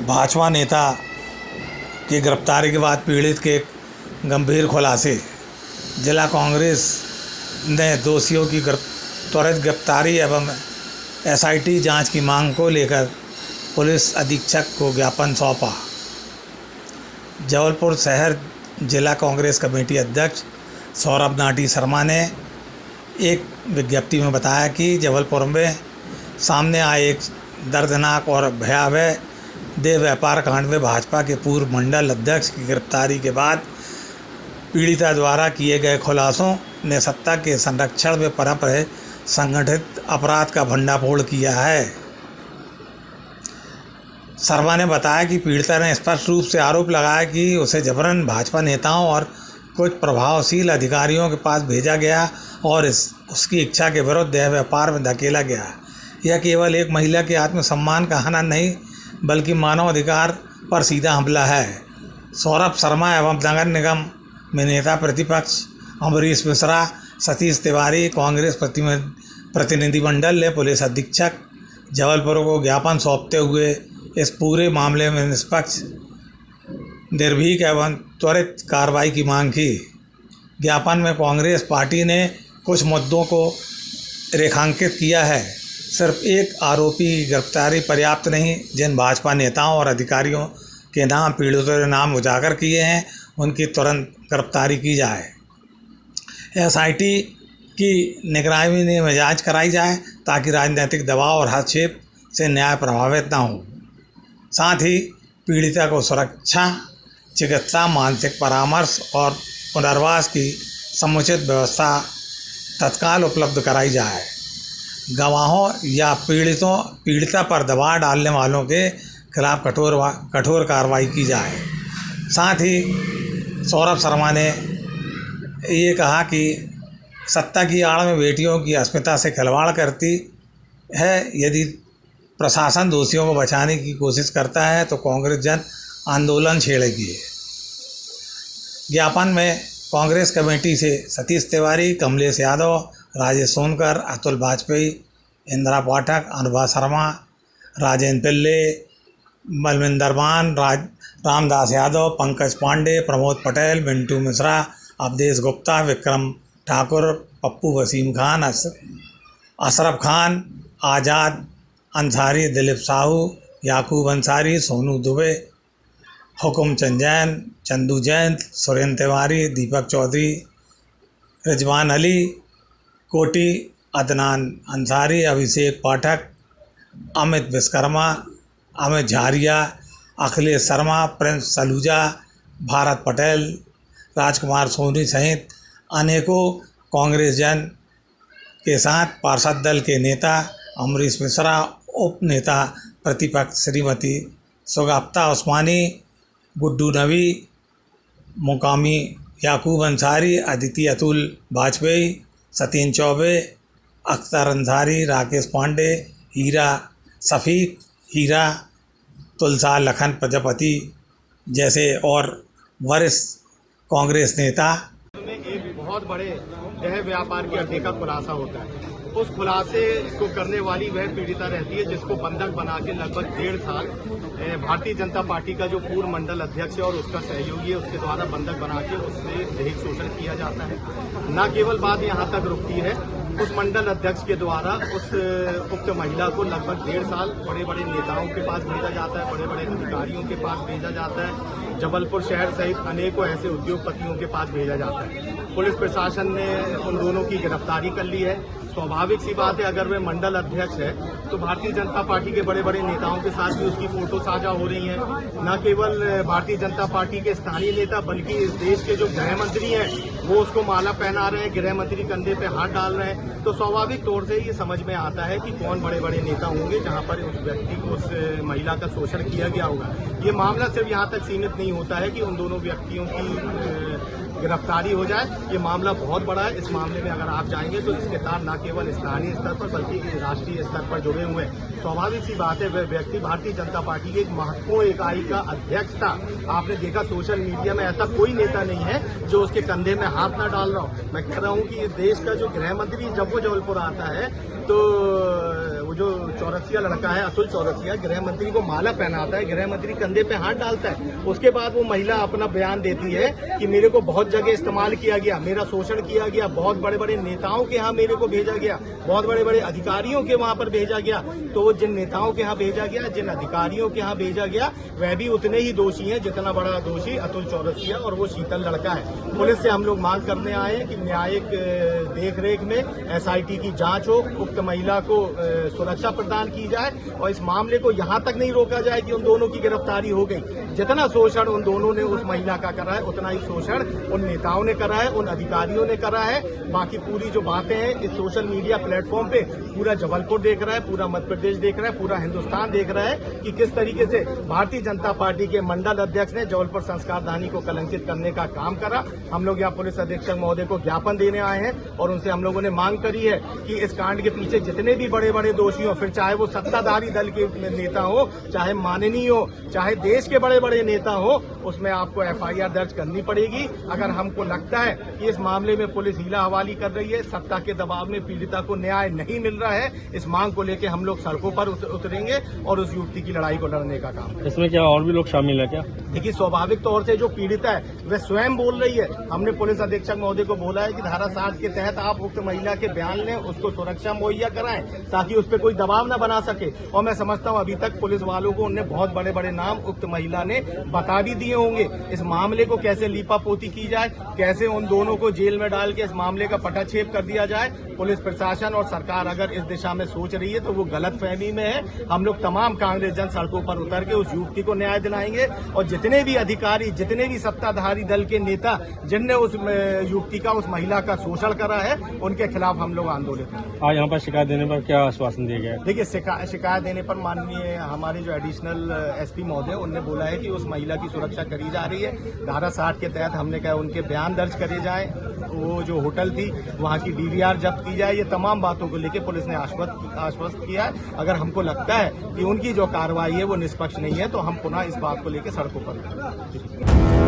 भाजपा नेता की गिरफ्तारी के बाद पीड़ित के गंभीर खुलासे। जिला कांग्रेस ने दोषियों की त्वरित गिरफ्तारी एवं एसआईटी जांच की मांग को लेकर पुलिस अधीक्षक को ज्ञापन सौंपा। जबलपुर शहर जिला कांग्रेस कमेटी अध्यक्ष सौरभ नाटी शर्मा ने एक विज्ञप्ति में बताया कि जबलपुर में सामने आए एक दर्दनाक और भयावह देह व्यापार कांड में भाजपा के पूर्व मंडल अध्यक्ष की गिरफ्तारी के बाद पीड़िता द्वारा किए गए खुलासों ने सत्ता के संरक्षण में पनप रहे संगठित अपराध का भंडाफोड़ किया है। शर्मा ने बताया कि पीड़िता ने स्पष्ट रूप से आरोप लगाया कि उसे जबरन भाजपा नेताओं और कुछ प्रभावशील अधिकारियों के पास भेजा गया और उसकी इच्छा के विरुद्ध देह व्यापार में धकेला गया। यह केवल एक महिला के आत्मसम्मान का हनन नहीं बल्कि मानव अधिकार पर सीधा हमला है। सौरभ शर्मा एवं नगर निगम में नेता प्रतिपक्ष अमरीश मिश्रा, सतीश तिवारी कांग्रेस प्रतिनिधिमंडल ने पुलिस अधीक्षक जबलपुर को ज्ञापन सौंपते हुए इस पूरे मामले में निष्पक्ष, निर्भीक एवं त्वरित कार्रवाई की मांग की। ज्ञापन में कांग्रेस पार्टी ने कुछ मुद्दों को रेखांकित किया है। सिर्फ एक आरोपी की गिरफ्तारी पर्याप्त नहीं, जिन भाजपा नेताओं और अधिकारियों के नाम पीड़ितों ने नाम उजागर किए हैं उनकी तुरंत गिरफ्तारी की जाए। एसआईटी की निगरानी में जांच कराई जाए ताकि राजनीतिक दबाव और हस्तक्षेप से न्याय प्रभावित न हो। साथ ही पीड़िता को सुरक्षा, चिकित्सा, मानसिक परामर्श और पुनर्वास की समुचित व्यवस्था तत्काल उपलब्ध कराई जाए। गवाहों या पीड़िता पर दबाव डालने वालों के खिलाफ कठोर कार्रवाई की जाए। साथ ही सौरभ शर्मा ने ये कहा कि सत्ता की आड़ में बेटियों की अस्मिता से खिलवाड़ करती है। यदि प्रशासन दोषियों को बचाने की कोशिश करता है तो कांग्रेस जन आंदोलन छेड़ेगी। ज्ञापन में कांग्रेस कमेटी से सतीश तिवारी, कमलेश यादव, राजेश सोनकर, अतुल वाजपेयी, इंदिरा पाठक, अनुभा शर्मा, राजेंद्र पिल्ले, बलविंदर मान, रामदास यादव, पंकज पांडे, प्रमोद पटेल, मिंटू मिश्रा, अवधेश गुप्ता, विक्रम ठाकुर, पप्पू वसीम खान, अशरफ खान, आज़ाद अंसारी, दिलीप साहू, याकूब अंसारी, सोनू दुबे, हुकुम चंद जैन, चंदू जैन, सुरेंद्र तिवारी, दीपक चौधरी, रिजवान अली कोटी, अदनान अंसारी, अभिषेक पाठक, अमित विश्वकर्मा, अमित झारिया, अखिलेश शर्मा, प्रिंस सलूजा, भारत पटेल, राजकुमार सोनी सहित अनेकों कांग्रेस जन के साथ पार्षद दल के नेता अमरीश मिश्रा, उप नेता प्रतिपक्ष श्रीमती सुगाफ्ता उस्मानी, गुड्डू नबी, मुकामी याकूब अंसारी, अदिति अतुल वाजपेयी, सतीन चौबे, अख्तर अंसारी, राकेश पांडे, हीरा शफीक, हीरा तुलसा, लखन प्रजापति जैसे और वरिष्ठ कांग्रेस नेता। में एक बहुत बड़े देह व्यापार के अड्डे का खुलासा होता है। उस खुलासे को करने वाली वह पीड़िता रहती है जिसको बंधक बना के लगभग 1.5 साल भारतीय जनता पार्टी का जो पूर्व मंडल अध्यक्ष है और उसका सहयोगी है उसके द्वारा बंधक बना के उससे दैहिक शोषण किया जाता है। न केवल बात यहाँ तक रुकती है, उस मंडल अध्यक्ष के द्वारा उस उक्त महिला को लगभग 1.5 साल बड़े बड़े नेताओं के पास भेजा जाता है, बड़े बड़े अधिकारियों के पास भेजा जाता है, जबलपुर शहर सहित अनेकों ऐसे उद्योगपतियों के पास भेजा जाता है। पुलिस प्रशासन ने उन दोनों की गिरफ्तारी कर ली है। स्वाभाविक सी बात है, अगर वे मंडल अध्यक्ष है तो भारतीय जनता पार्टी के बड़े बड़े नेताओं के साथ भी उसकी फोटो साझा हो रही है। न केवल भारतीय जनता पार्टी के स्थानीय नेता बल्कि इस देश के जो गृह मंत्री हैं वो उसको माला पहना रहे हैं, गृह मंत्री कंधे पे हाथ डाल रहे हैं। तो स्वाभाविक तौर से ये समझ में आता है कि कौन बड़े बड़े नेता होंगे जहां पर उस व्यक्ति को, उस महिला का शोषण किया गया होगा। ये मामला सिर्फ यहाँ तक सीमित नहीं होता है कि उन दोनों व्यक्तियों की गिरफ्तारी हो जाए। ये मामला बहुत बड़ा है। इस मामले में अगर आप जाएंगे तो इसके तार न केवल स्थानीय स्तर पर बल्कि राष्ट्रीय स्तर पर जुड़े हुए हैं। स्वाभाविक सी बात है, वह व्यक्ति भारतीय जनता पार्टी की एक महत्वपूर्ण इकाई का अध्यक्ष था। आपने देखा सोशल मीडिया में ऐसा कोई नेता नहीं है जो उसके कंधे में हाथ न डाल रहा हो। मैं कह रहा हूँ कि इस देश का जो गृह मंत्री जब वो जबलपुर आता है तो वो जो चौरसिया लड़का है अतुल चौरसिया गृह मंत्री को माला पहनाता है, गृह मंत्री कंधे पे हाथ डालता है, उसके बाद वो महिला अपना बयान देती है कि मेरे को बहुत जगह इस्तेमाल किया गया, मेरा शोषण किया गया, बहुत बड़े बड़े नेताओं के यहाँ मेरे को भेजा गया, बहुत बड़े बड़े अधिकारियों के वहाँ पर भेजा गया। तो जिन नेताओं के यहाँ भेजा गया, जिन अधिकारियों के यहाँ भेजा गया, वह भी उतने ही दोषी हैं जितना बड़ा दोषी अतुल चौरसिया और वो शीतल लड़का है। पुलिस से हम लोग मांग करने आए हैं कि न्यायिक देखरेख में एसआईटी की जांच हो, उक्त महिला को सुरक्षा प्रदान की जाए और इस मामले को यहाँ तक नहीं रोका जाए कि उन दोनों की गिरफ्तारी हो गई। जितना शोषण उन दोनों ने उस महिला का करा है, उतना ही शोषण उन नेताओं ने करा है, उन अधिकारियों ने करा है। बाकी पूरी जो बातें हैं इस सोशल मीडिया प्लेटफॉर्म पे पूरा जबलपुर देख रहा है, पूरा मध्य प्रदेश देख रहा है, पूरा हिंदुस्तान देख रहा है कि किस तरीके से भारतीय जनता पार्टी के मंडल अध्यक्ष ने जबलपुर संस्कार धानी को कलंकित करने का काम करा। हम लोग यहाँ पुलिस अधीक्षक महोदय को ज्ञापन देने आए हैं और उनसे हम लोगों ने मांग करी है कि इस कांड के पीछे जितने भी बड़े बड़े दोषी हो, फिर चाहे वो सत्ताधारी दल के नेता हो, चाहे माननीय हो, चाहे देश के बड़े बड़े नेता हो, उसमें आपको एफआईआर दर्ज करनी पड़ेगी। अगर हमको लगता है कि इस मामले में पुलिस हीला हवाली कर रही है, सत्ता के दबाव में पीड़िता को न्याय नहीं मिल रहा है, इस मांग को लेकर हम लोग सड़कों पर उतरेंगे और उस युवती की लड़ाई को लड़ने का काम। इसमें क्या और भी लोग शामिल है क्या? देखिए, स्वाभाविक तौर से जो पीड़िता है वह स्वयं बोल रही है। हमने पुलिस अधीक्षक महोदय को बोला है कि धारा 60 के तहत आप उक्त महिला के बयान लें, उसको सुरक्षा मुहैया कराएं ताकि उस पर कोई दबाव न बना सके। और मैं समझता हूं अभी तक पुलिस वालों को उन्हें बहुत बड़े बड़े नाम उक्त महिला ने बता भी दिए होंगे। इस मामले को कैसे लीपापोती की जाए, कैसे उन दोनों को जेल में डाल के इस मामले का पटाक्षेप कर दिया जाए, पुलिस प्रशासन और सरकार अगर इस दिशा में सोच रही है तो वो गलत फहमी में है। हम लोग तमाम कांग्रेस जन सड़कों पर उतर के उस युवती को न्याय दिलाएंगे और जितने भी अधिकारी, जितने भी सत्ताधारी दल के नेता जिनने उस युवती का, उस महिला का शोषण करा है, उनके खिलाफ हम लोग आंदोलन करेंगे। आज यहाँ पर शिकायत देने पर क्या आश्वासन दिया गया है? देखिए, शिकायत देने पर माननीय हमारे जो एडिशनल एसपी महोदय उनने बोला है कि उस महिला की सुरक्षा करी जा रही है। धारा 60 के तहत हमने कहा उनके बयान दर्ज करे जाए, वो जो होटल थी वहाँ की डीवीआर जब्त की जाए। ये तमाम बातों को लेकर पुलिस ने आश्वस्त किया है। अगर हमको लगता है कि उनकी जो कार्रवाई है वो निष्पक्ष नहीं है तो हम पुनः इस बात को लेकर सड़कों पर